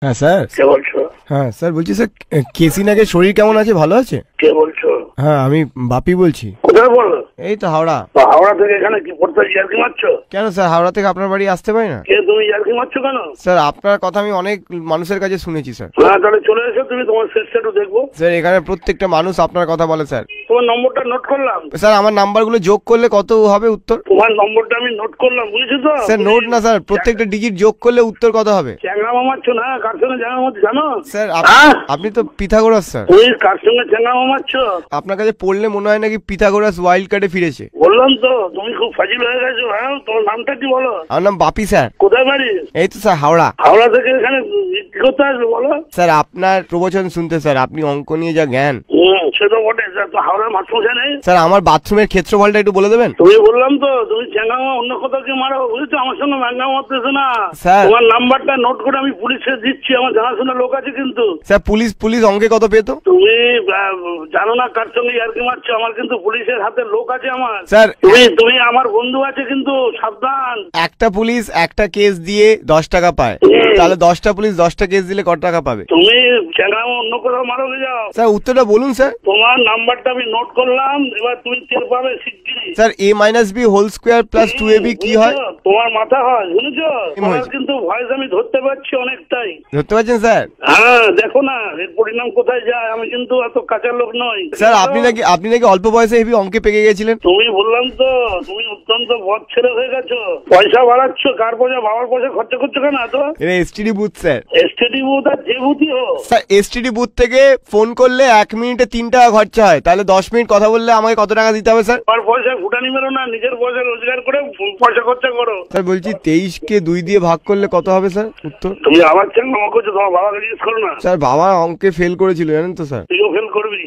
হ্যাঁ স্যার। কে বলছো? হ্যাঁ স্যার, বলছি স্যার কেসি নাগের শরীর কেমন আছে, ভালো আছে? কে বলছো? হ্যাঁ আমি বাপি বলছি। কোথায় বলো? এই তো হাওড়া। হাওড়া থেকে এখানে কি পড়তে ইয়ার্কি মারছো? কেন স্যার, হাওড়া থেকে আপনার বাড়ি আসতে পারি না? কে তুমি ইয়ার্কি মারছো কেন? স্যার আপনার কথা আমি অনেক মানুষের কাছে শুনেছি স্যার। হ্যাঁ তাহলে চলে এসো, তুমি তোমার শেষটা একটু দেখবো। স্যার এখানে প্রত্যেকটা মানুষ আপনার কথা বলে স্যার। তোমার নম্বরটা নোট করলাম। স্যার আমার নাম্বারগুলো যোগ করলে কত হবে উত্তর? তোমার নম্বরটা আমি নোট করলাম, বুঝেছো তো? স্যার নোট না স্যার, প্রত্যেকটা ডিজিট যোগ করলে উত্তর কত হবে? চ্যাংড়া মারছো না? কার সঙ্গে চ্যাংড়া মারছো জানো? স্যার হ্যাঁ? আপনি তো পিথাগোরাস স্যার। তুমি কার সঙ্গে চ্যাংড়া মারছো? আপনার কাছে পড়লে মনে হয় নাকি পিথাগোরাস ওয়াইল্ড কার্ডে ফিরেছে। বললাম তো তুমি খুব ফাজিল হয়ে গেছো। হ্যাঁ তোমার নামটা কি বলো? আমার নাম বাপি স্যার। কোথায় বাড়ি? এই তো স্যার হাওড়া। হাওড়া থেকে এখানে কি করতে আসবে বলো? স্যার আপনার প্রবচন শুনতে স্যার, আপনি অঙ্ক নিয়ে যা জ্ঞান। সে তো বটে স্যার, তো হাওড়ার মাস্টারমশাই নেই? স্যার আমার বাথরুমের ক্ষেত্রফলটা একটু বলে দেবেন? তুমি বললাম তো তুমি চ্যাংড়া অন্য কোথাও কি মারো, বুঝেছো? আমার সঙ্গে ম্যাঙ্গা মারতেছো না। স্যার তোমার নাম্বারটা নোট করে আমি পুলিশে দিচ্ছি, আমার জানাশোনা লোক আছে কিন্তু। স্যার পুলিশ অঙ্কে কত পেতো? তুমি জানো না কার সঙ্গে ইয়ার্কি মারছো? আমার কিন্তু পুলিশের হাতে লোক আছে আমার। স্যার তুমি আমার বন্ধু আছে কিন্তু, সাবধান। একটা পুলিশ একটা কেস দিয়ে 10 টাকা পায়, তাহলে 10টা পুলিশ 10টা কেস দিলে কত টাকা পাবে? তুমি চ্যাংড়া অন্য কোথাও মারো যাও। স্যার উত্তরটা বলুন স্যার। তোমার নাম্বারটা আমি নোট করলাম, এবার তুমি টের পাবে শিগগিরই। স্যার a-b² + 2ab কি হয়? তোমার মাথা হয়, বুঝেছো? তোমার হয়েছে? কিন্তু ভয়েস আমি ধরতে পারছি অনেকটাই। ধরতে পারছেন স্যার? হ্যাঁ দেখো না এর পরিণাম কোথায় যায়। আমি কিন্তু এত কাঁচা লোক নই। স্যার আপনি নাকি অল্প বয়সে হেভি অঙ্কে পেকে গেছিলেন। তুমি বললাম তো তুমি অত্যন্ত বদ ছেলে হয়ে গেছো। পয়সা বাড়াচ্ছ, কার পয়সা? বাবার পয়সা খরচা করছো কেন এত? এটা STD booth sir. STD booth আর যে বুথই হোক। স্যার এসটিডি বুথ থেকে ফোন করলে 1 মিনিটে 3 টাকা খরচা হয়, তাহলে 10 মিনিট কথা বললে আমাকে কত টাকা দিতে হবে স্যার? আমার পয়সা ফুটানি মেরো না, নিজের পয়সা রোজগার করে পয়সা খরচা করো। স্যার বলছি 23কে 2 দিয়ে ভাগ করলে কত হবে স্যার উত্তর? তুমি আমার চ্যাংড়া করছো, তোমার বাবাকে জিজ্ঞেস করো না। স্যার বাবা অঙ্কে ফেল করেছিল জানেন তো স্যার। তুইও ফেল করবি।